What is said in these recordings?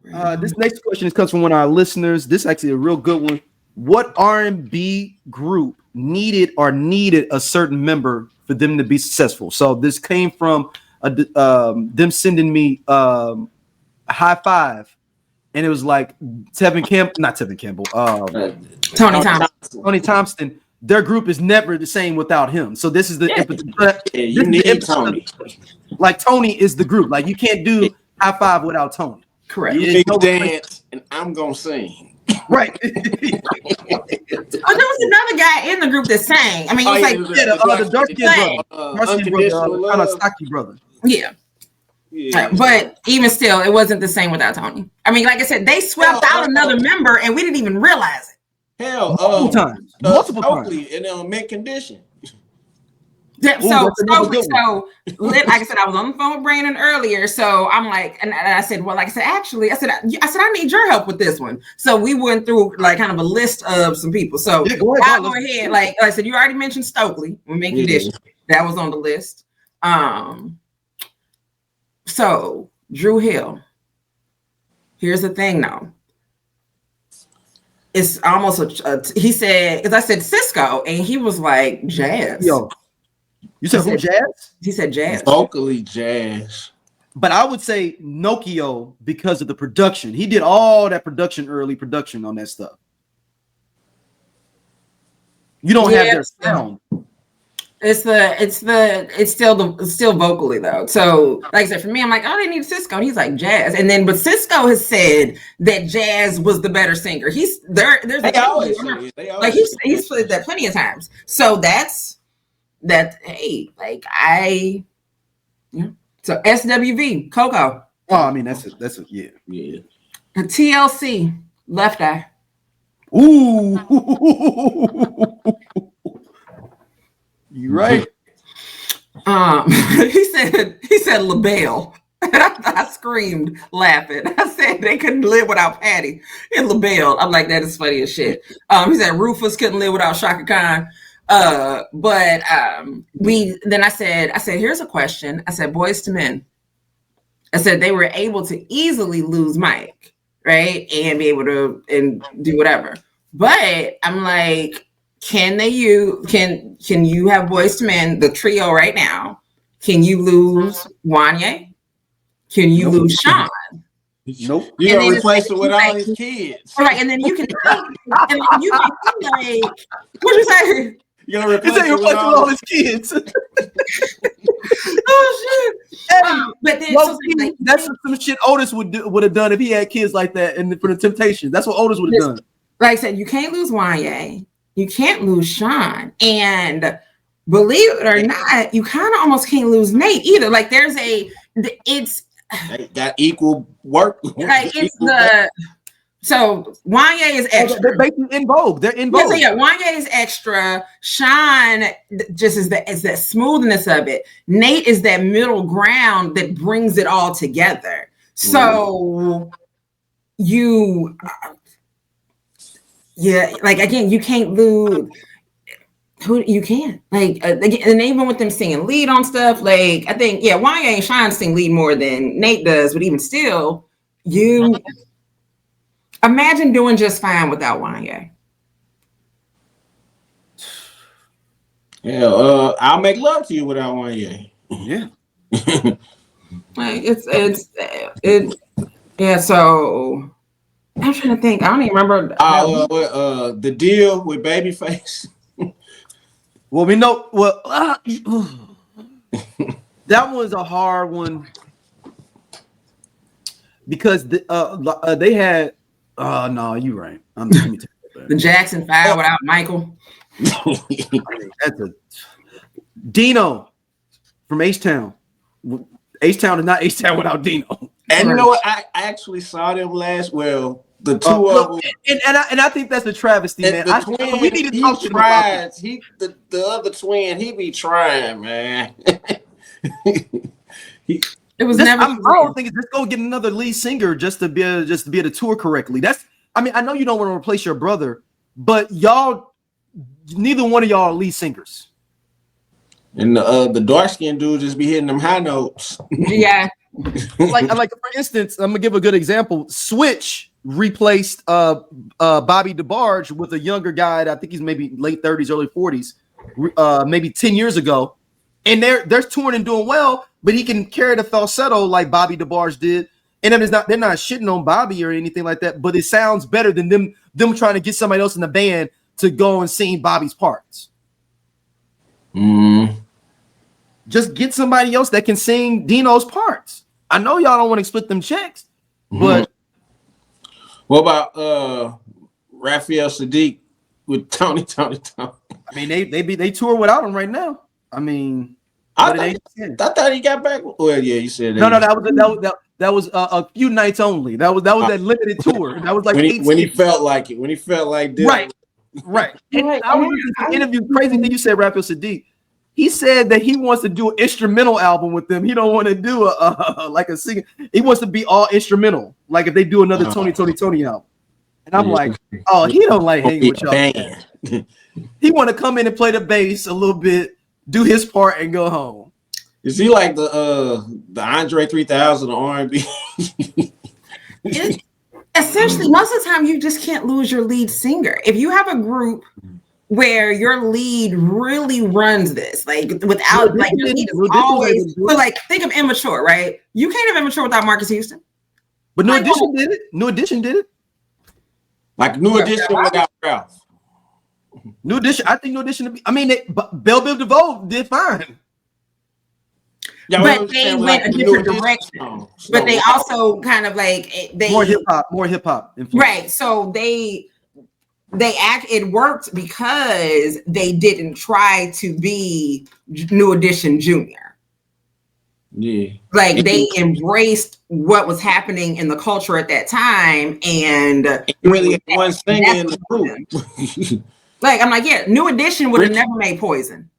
This next question comes from one of our listeners. This is actually a real good one. What R&B group needed a certain member for them to be successful? So this came from them sending me a high five, and it was like Tony Thompson. Their group is never the same without him. So this is the you need Tony. Like Tony is the group. Like you can't do high five without Tony. Correct. You need to dance, and I'm gonna sing. Right. There was another guy in the group that sang. I mean, he's the dark-skinned brother, kind of stocky brother. Yeah. But even still, it wasn't the same without Tony. I mean, like I said, they swept out another member, and we didn't even realize it. Multiple times. In mint condition. Like I said, I was on the phone with Brandon earlier, so I'm like, and I said, well, like I said, actually, I said, I need your help with this one. So we went through like kind of a list of some people. So go ahead. Like I said, you already mentioned Stokely with mint condition. That was on the list. So Drew Hill. Here's the thing, though. It's almost he said, because I said Cisco, and he was like jazz. Yo, you said who? Jazz? He said jazz. Vocally jazz. But I would say Nokio because of the production. He did all that early production on that stuff. You don't have their sound. It's still vocally though. So like I said, for me, I'm like, oh, they need Cisco. And he's like jazz. And then but Cisco has said that jazz was the better singer. He's there's he's said that plenty of times. So that's that. Hey, like so SWV Coco. Oh, I mean that's yeah. And TLC Left Eye. Ooh. You right. He said LaBelle. I screamed laughing. I said they couldn't live without Patty and LaBelle. I'm like, that is funny as shit. He said Rufus couldn't live without Shaka Khan. I said, here's a question. I said, Boyz II Men. I said they were able to easily lose Mike, right? And be able to and do whatever. But I'm like, can you have Boyz II Men, the trio right now? Can you lose Wanya? Can you lose Shawn? Nope. You're gonna replace it with all his kids. All right, and then you can think like, what'd you say? You're gonna replace it with all his kids. Oh shit! But then that's some shit Otis would have done if he had kids like that, and for the Temptations, that's what Otis would have done. Like I said, you can't lose Wanya. You can't lose Shawn, and believe it or not, you kind of almost can't lose Nate either. Like they got equal work. Like so Wanya is extra. They're basically In Vogue. They're In Vogue. Yeah, Wanya is extra. Shawn just is that smoothness of it. Nate is that middle ground that brings it all together. So like again, you can't lose. You can't like again, and even with them singing lead on stuff, like I think Wanya and Shawn sing lead more than Nate does, but even still, you imagine doing just fine without Wanya. Yeah, I'll make love to you without Wanya. Yeah, like it's yeah. So I'm trying to think. I don't even remember. The deal with Babyface. Well, we know. Well, that was a hard one because they had. No, you're right. The Jackson 5 without Michael. That's Dino from H-Town. H-Town is not H-Town without Dino. And you know what? I actually saw them last. Well, the two of them, and I think that's a travesty, man. The twin, we need to talk to tries. The other twin, he be trying, man. It was never. I don't think it's just go get another lead singer just to be able to tour correctly. I mean, I know you don't want to replace your brother, but neither one of y'all are lead singers. And the dark skinned dude just be hitting them high notes. Yeah, like for instance, I'm gonna give a good example. Switch replaced Bobby DeBarge with a younger guy. I think he's maybe late 30s, early 40s, maybe 10 years ago, and they're touring and doing well. But he can carry the falsetto like Bobby DeBarge did, and they're not shitting on Bobby or anything like that. But it sounds better than them trying to get somebody else in the band to go and sing Bobby's parts. Just get somebody else that can sing Dino's parts. I know y'all don't want to split them checks, but what about Raphael Sadiq with Tony Thompson? I mean, they tour without him right now. I mean, I thought he got back. Well, yeah, you said that. No, that was a few nights only. That was that limited tour. That was like when he felt like it. When he felt like this. Right. And I was listening to an interview. Crazy thing you said, Raphael Sadiq. He said that he wants to do an instrumental album with them. He don't want to do a singer. He wants to be all instrumental. Like if they do another Tony album. And I'm like, oh, he don't like hanging with y'all. He want to come in and play the bass a little bit, do his part, and go home. Is he like the Andre 3000 of R&B? Essentially, most of the time, you just can't lose your lead singer. If you have a group where your lead really runs this, like without like your lead is always so like think of Immature, right? You can't have Immature without Marcus Houston. But New Edition did it. New Edition did it. Like New Edition without Ralph. New Edition, I think New Edition. I mean, Belle Biv DeVoe did fine. Yeah, but they went a different direction. But they also kind of like more hip hop. Right. So it worked because they didn't try to be New Edition Junior. Yeah. Like they embraced what was happening in the culture at that time and really one singer in the group. Like I'm like, yeah, New Edition would have never made Poison.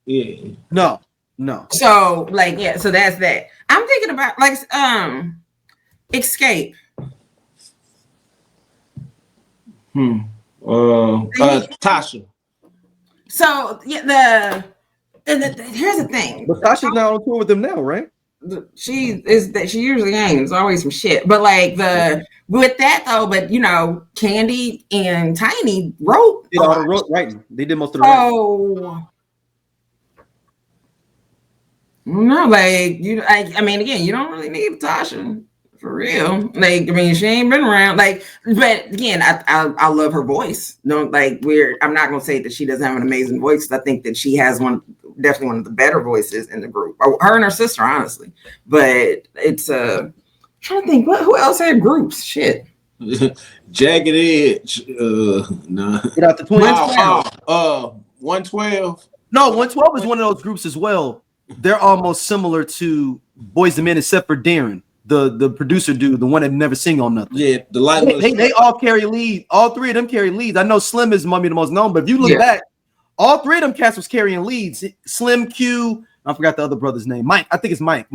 Yeah. No. So like, yeah, so that's that. I'm thinking about like Escape. Tasha. So yeah, here's the thing. But Tasha's not on tour with them now, right? She usually ain't. It's always some shit. But like with that though, but you know, Candy and Tiny wrote. They did all the writing. They did most of the writing. Oh. No, like you. I mean, again, you don't really need Tasha for real. Like, I mean, she ain't been around. Like, but again, I love her voice. No, like I'm not gonna say that she doesn't have an amazing voice. I think that she has definitely one of the better voices in the group. Her and her sister, honestly. But it's I'm trying to think. Who else had groups? Shit. Jagged Edge. No. Get out the 112. No, 112 is one of those groups as well. They're almost similar to Boyz II Men, except for Darren, the producer dude, the one that never sing on nothing. Yeah, they all carry lead. All three of them carry leads. I know Slim is maybe the most known, but if you look back, all three of them cats was carrying leads. Slim, Q, I forgot the other brother's name. Mike, I think it's Mike.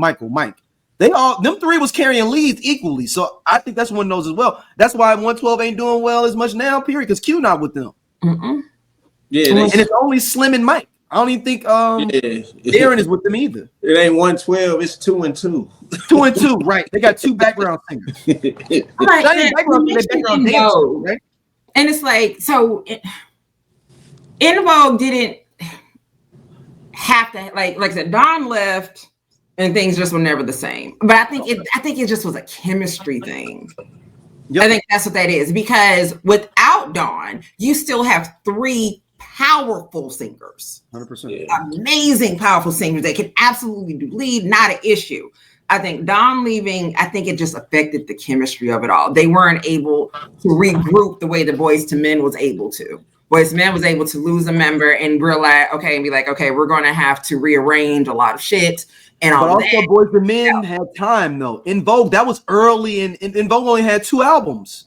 Them three was carrying leads equally. So I think that's one of those as well. That's why 112 ain't doing well as much now, period, because Q not with them. Yeah, and it's only Slim and Mike. I don't even think Darren is with them either. It ain't 112, it's 2 and 2. 2 and 2, right? They got two background singers. Background dancers, right? And it's like, so En Vogue didn't have to like I said, Don left and things just were never the same. But I think it just was a chemistry thing. Yep. I think that's what that is, because without Dawn, you still have three powerful singers, 100%, amazing, powerful singers that can absolutely do lead, not an issue. I think Dawn leaving, I think it just affected the chemistry of it all. They weren't able to regroup the way the Boyz II Men was able to. Boyz II Men was able to lose a member and realize, okay, and be like, okay, we're going to have to rearrange a lot of shit. And all but also, Boyz II Men had time though. En Vogue, that was early, and En Vogue only had 2 albums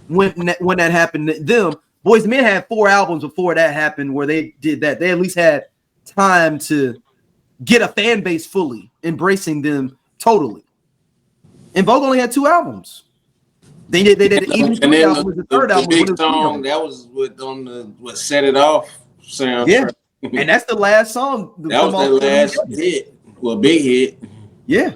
when that happened to them. Boyz II Men had 4 albums before that happened, where they did that. They at least had time to get a fan base fully embracing them totally. En Vogue only had 2 albums. They did even 3 album was the third album. The big song that was what Set It Off soundtrack. Yeah, and that's the last song. That was the last hit. Well, big hit. Yeah.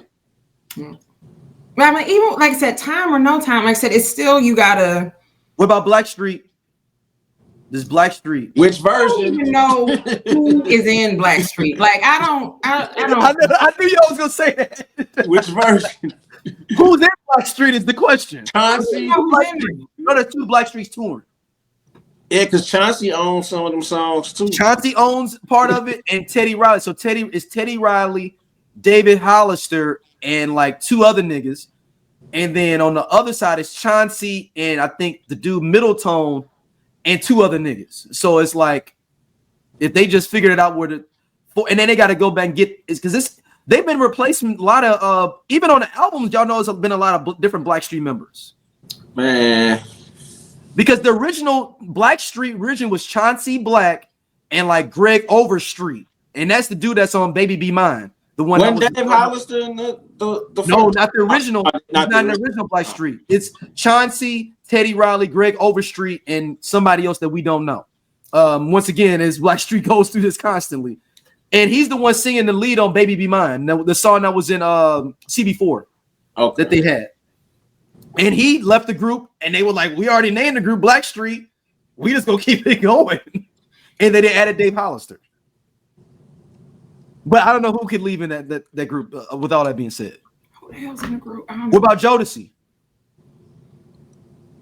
But I mean, even like I said, time or no time, like I said, it's still you gotta. What about Blackstreet? This Blackstreet. Which I don't version? even know who is in Blackstreet. Like I don't. I knew y'all was gonna say that. Which version? Who's in Blackstreet is the question. Chauncey. No, there's two Blackstreets touring. Yeah, because Chauncey owns some of them songs too. Chauncey owns part of it, and Teddy Riley. So Teddy Riley, David Hollister, and like two other niggas. And then on the other side is Chauncey and I think the dude Middletone and two other niggas. So it's like if they just figured it out and then they got to go back and get because they've been replacing a lot of even on the albums. Y'all know there's been a lot of different Blackstreet members. Man, because the original Blackstreet version was Chauncey Black and like Greg Overstreet, and that's the dude that's on Baby Be Mine. The one when Dave Hollister in the no, not the original. Not the original Blackstreet. It's Chauncey, Teddy Riley, Greg Overstreet, and somebody else that we don't know. Once again, as Blackstreet goes through this constantly, and he's the one singing the lead on "Baby Be Mine," the song that was in CB4 that they had. And he left the group, and they were like, "We already named the group Blackstreet. We just gonna keep it going." And then they added Dave Hollister. But I don't know who could leave in that group with all that being said. Who the hell's in the group? What about Jodeci?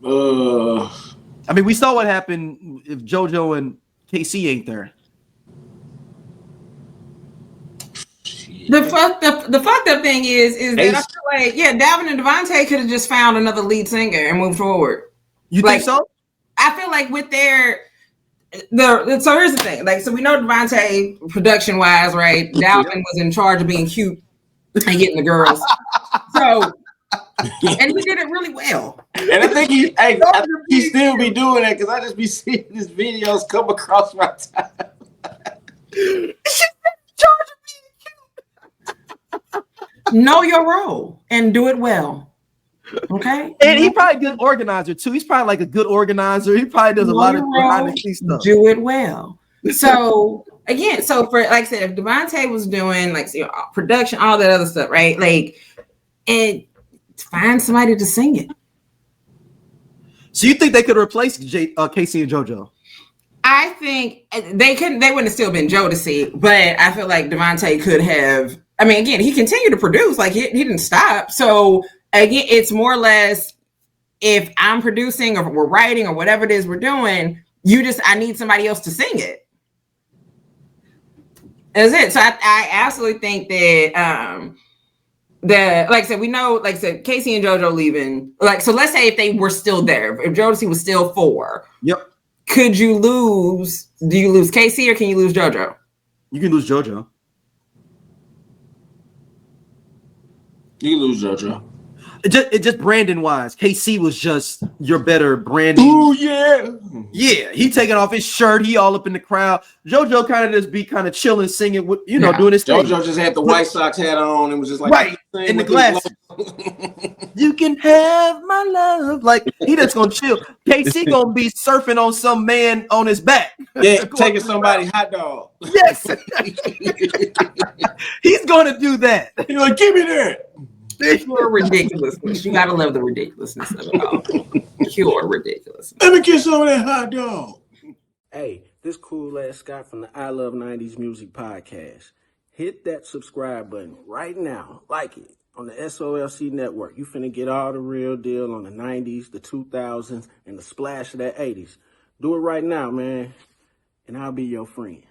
I mean, we saw what happened if JoJo and KC ain't there. The fucked up thing is that I feel like Dalvin and Devontae could have just found another lead singer and moved forward. You think so? I feel like with so here's the thing. Like, so we know Devontae production wise, right? Dalvin was in charge of being cute and getting the girls. So and he did it really well. And I think he still be doing that because I just be seeing his videos come across my time. Know your role and do it well. Okay. And he probably a good organizer too. He's probably like a good organizer. He probably does a lot of behind the scenes stuff. Do it well. So again, so for like I said, if Devontae was doing like production, all that other stuff, right? Like, and find somebody to sing it. So you think they could replace Casey and JoJo? I think they couldn't. They wouldn't have still been Jodeci, but I feel like Devontae could have. I mean, again, he continued to produce. Like he didn't stop. So again, it's more or less if I'm producing or we're writing or whatever it is we're doing, I need somebody else to sing it. That's it. So I absolutely think that like I said, we know, like I said, Casey and JoJo leaving. Like, so let's say if they were still there, if Jodeci was still 4. Yep. Do you lose Casey or can you lose JoJo? You can lose JoJo. You lose JoJo. It just Brandon wise, KC was just your better Brandon. Ooh yeah, he taking off his shirt, he all up in the crowd. JoJo kind of just be kind of chilling, singing with doing his thing. JoJo just had the White Sox hat on and was just like right in the glass. You can have my love, like he just gonna chill. KC gonna be surfing on some man on his back. Yeah, taking somebody's hot dog. Yes, he's gonna do that. He's like, give me that. Pure ridiculousness. You gotta love the ridiculousness of it all. Pure ridiculousness. Let me get some of that hot dog. Hey, this cool ass Scott from the I Love 90s Music Podcast. Hit that subscribe button right now. Like it on the SOLC Network. You finna get all the real deal on the 90s, the 2000s, and the splash of that 80s. Do it right now, man, and I'll be your friend.